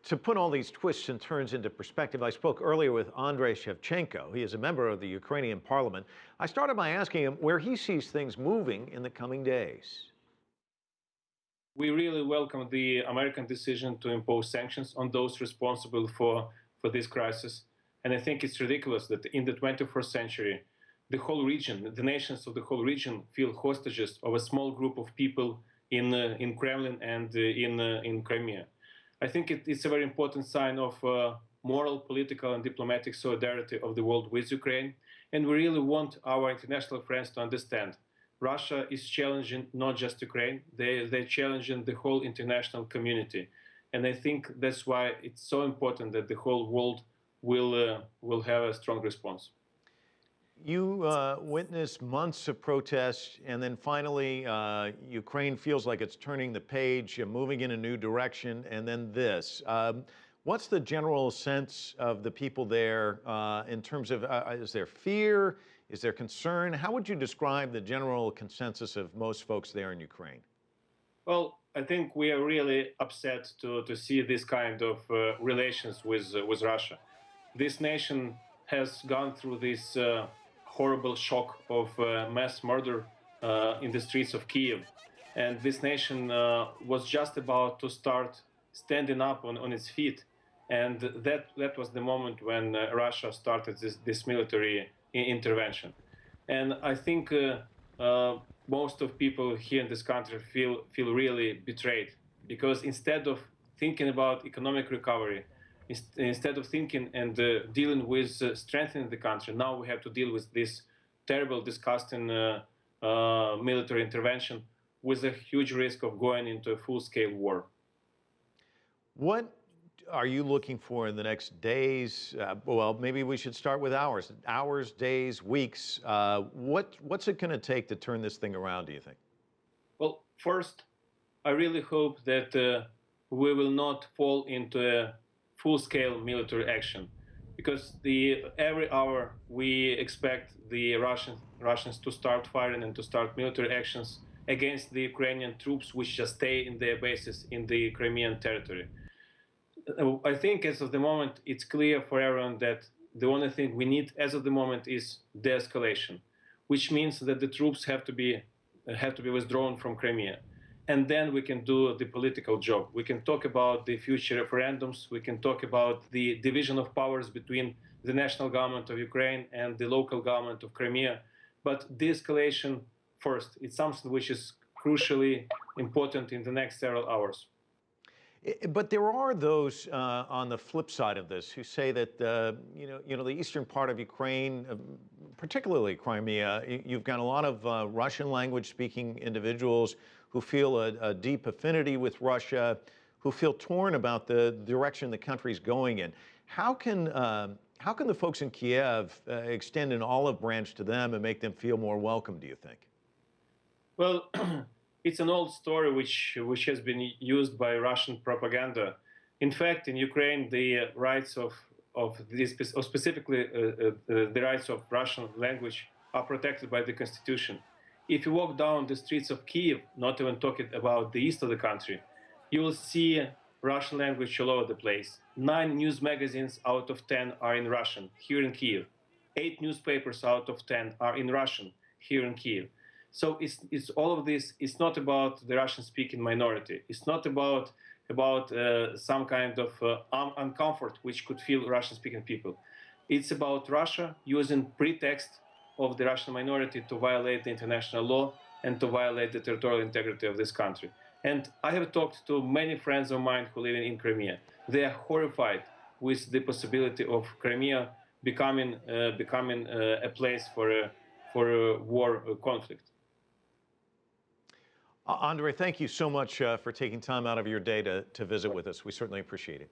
To put all these twists and turns into perspective, I spoke earlier with Andriy Shevchenko. He is a member of the Ukrainian parliament. I started by asking him where he sees things moving in the coming days. We really welcome the American decision to impose sanctions on those responsible for this crisis. And I think it's ridiculous that in the 21st century, the whole region, the nations of the whole region feel hostages of a small group of people in Kremlin and in Crimea. I think it's a very important sign of moral, political, and diplomatic solidarity of the world with Ukraine. And we really want our international friends to understand Russia is challenging not just Ukraine, they're challenging the whole international community. And I think that's why it's so important that the whole world will have a strong response. You witnessed months of protests, and then finally, Ukraine feels like it's turning the page, moving in a new direction, and then this. What's the general sense of the people there in terms of, is there fear? Is there concern? How would you describe the general consensus of most folks there in Ukraine? Well, I think we are really upset to see this kind of relations with Russia. This nation has gone through this horrible shock of mass murder in the streets of Kiev. And this nation was just about to start standing up on its feet. And that was the moment when Russia started this military intervention. And I think most of people here in this country feel really betrayed, because instead of thinking about economic recovery, instead of thinking and dealing with strengthening the country, now we have to deal with this terrible, disgusting military intervention with a huge risk of going into a full-scale war. What are you looking for in the next days? Well, maybe we should start with hours. Hours, days, weeks. What's it going to take to turn this thing around, do you think? Well, first, I really hope that we will not fall into a full-scale military action, because every hour we expect the Russians to start firing and to start military actions against the Ukrainian troops, which just stay in their bases in the Crimean territory. I think as of the moment, it's clear for everyone that the only thing we need as of the moment is de-escalation, which means that the troops have to be withdrawn from Crimea. And then we can do the political job. We can talk about the future referendums. We can talk about the division of powers between the national government of Ukraine and the local government of Crimea. But de-escalation first, it's something which is crucially important in the next several hours. But there are those on the flip side of this who say that the eastern part of Ukraine, particularly Crimea, you've got a lot of Russian language speaking individuals who feel a deep affinity with Russia, who feel torn about the direction the country's going in. How can the folks in Kiev extend an olive branch to them and make them feel more welcome, do you think? Well, it's an old story which has been used by Russian propaganda. In fact, in Ukraine, the rights specifically the rights of Russian language are protected by the constitution. If you walk down the streets of Kiev, not even talking about the east of the country, you will see Russian language all over the place. 9 news magazines out of 10 are in Russian here in Kiev. 8 newspapers out of 10 are in Russian here in Kiev. So it's all of this. It's not about the Russian-speaking minority. It's not about some kind of uncomfort which could feel Russian-speaking people. It's about Russia using pretext of the Russian minority to violate the international law and to violate the territorial integrity of this country. And I have talked to many friends of mine who live in Crimea. They are horrified with the possibility of Crimea becoming a place for a war conflict. Andriy, thank you so much for taking time out of your day to visit with us. We certainly appreciate it.